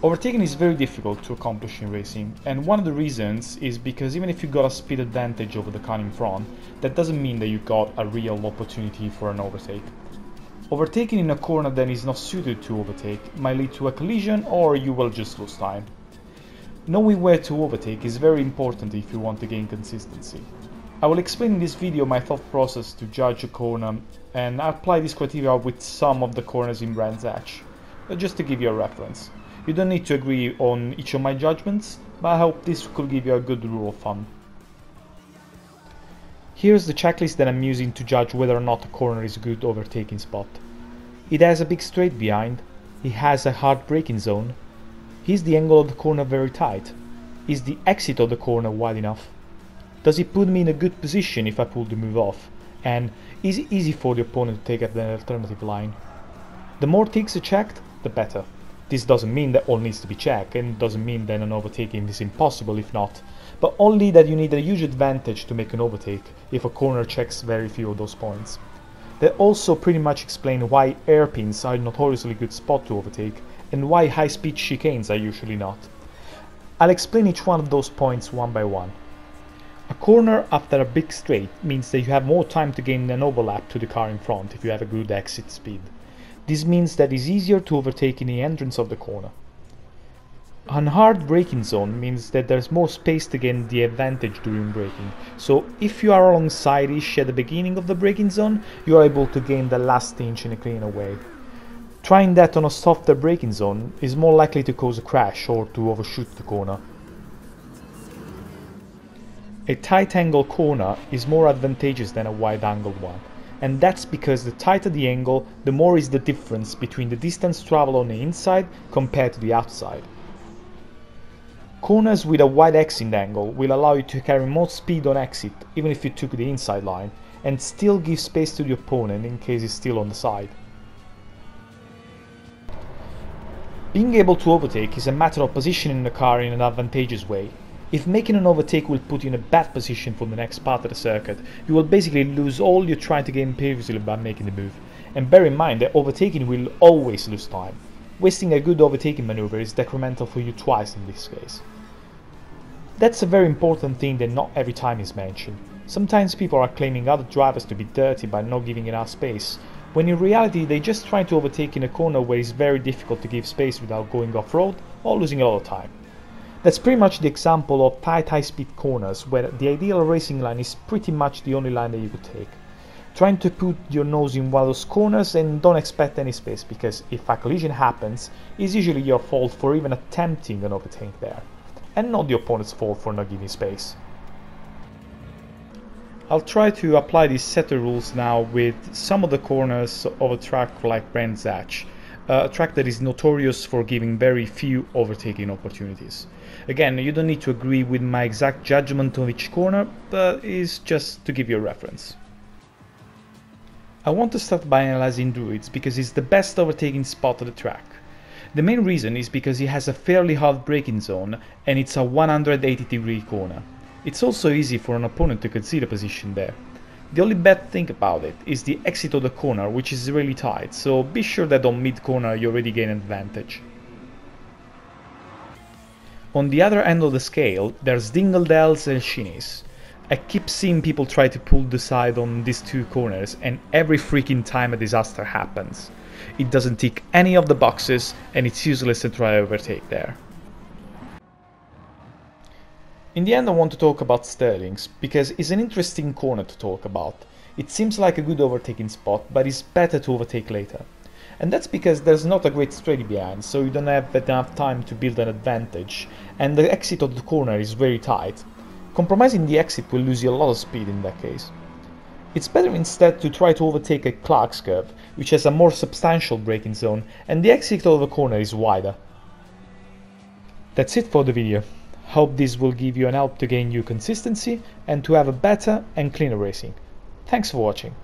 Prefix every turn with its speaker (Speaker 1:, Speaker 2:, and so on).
Speaker 1: Overtaking is very difficult to accomplish in racing, and one of the reasons is because even if you got a speed advantage over the car in front, that doesn't mean that you got a real opportunity for an overtake. Overtaking in a corner that is not suited to overtake might lead to a collision, or you will just lose time. Knowing where to overtake is very important if you want to gain consistency. I will explain in this video my thought process to judge a corner, and I apply this criteria with some of the corners in Brands Hatch, just to give you a reference. You don't need to agree on each of my judgments, but I hope this could give you a good rule of thumb. Here's the checklist that I'm using to judge whether or not a corner is a good overtaking spot. It has a big straight behind, it has a hard braking zone, is the angle of the corner very tight, is the exit of the corner wide enough, does it put me in a good position if I pull the move off, and is it easy for the opponent to take up the alternative line. The more ticks are checked, the better. This doesn't mean that all needs to be checked, and doesn't mean that an overtaking is impossible if not, but only that you need a huge advantage to make an overtake if a corner checks very few of those points. That also pretty much explain why hairpins are a notoriously good spot to overtake, and why high-speed chicanes are usually not. I'll explain each one of those points one by one. A corner after a big straight means that you have more time to gain an overlap to the car in front if you have a good exit speed. This means that it's easier to overtake in the entrance of the corner. A hard braking zone means that there's more space to gain the advantage during braking, so if you are alongside-ish at the beginning of the braking zone, you are able to gain the last inch in a cleaner way. Trying that on a softer braking zone is more likely to cause a crash or to overshoot the corner. A tight angle corner is more advantageous than a wide angled one, and that's because the tighter the angle, the more is the difference between the distance traveled on the inside compared to the outside. Corners with a wide exit angle will allow you to carry more speed on exit even if you took the inside line, and still give space to the opponent in case he's still on the side. Being able to overtake is a matter of positioning the car in an advantageous way. If making an overtake will put you in a bad position for the next part of the circuit, you will basically lose all you're trying to gain previously by making the move. And bear in mind that overtaking will always lose time. Wasting a good overtaking maneuver is detrimental for you twice in this case. That's a very important thing that not every time is mentioned. Sometimes people are claiming other drivers to be dirty by not giving enough space, when in reality they just try to overtake in a corner where it's very difficult to give space without going off-road or losing a lot of time. That's pretty much the example of tight high-speed corners where the ideal racing line is pretty much the only line that you could take. Trying to put your nose in one of those corners and don't expect any space, because if a collision happens, it's usually your fault for even attempting an overtake there, and not the opponent's fault for not giving space. I'll try to apply these set of rules now with some of the corners of a track like Brands Hatch, a track that is notorious for giving very few overtaking opportunities. Again, you don't need to agree with my exact judgment on each corner, but it's just to give you a reference. I want to start by analyzing Druids because it's the best overtaking spot of the track. The main reason is because it has a fairly hard braking zone and it's a 180-degree corner. It's also easy for an opponent to concede a position there. The only bad thing about it is the exit of the corner, which is really tight, so be sure that on mid-corner you already gain an advantage. On the other end of the scale, there's Dingledells and Shinnies. I keep seeing people try to pull the side on these two corners, and every freaking time a disaster happens. It doesn't tick any of the boxes, and it's useless to try to overtake there. In the end, I want to talk about Sterling's, because it's an interesting corner to talk about. It seems like a good overtaking spot, but it's better to overtake later. And that's because there's not a great straight behind, so you don't have enough time to build an advantage, and the exit of the corner is very tight. Compromising the exit will lose you a lot of speed in that case. It's better instead to try to overtake a Clark's curve, which has a more substantial braking zone, and the exit of the corner is wider. That's it for the video. Hope this will give you an help to gain new consistency and to have a better and cleaner racing. Thanks for watching.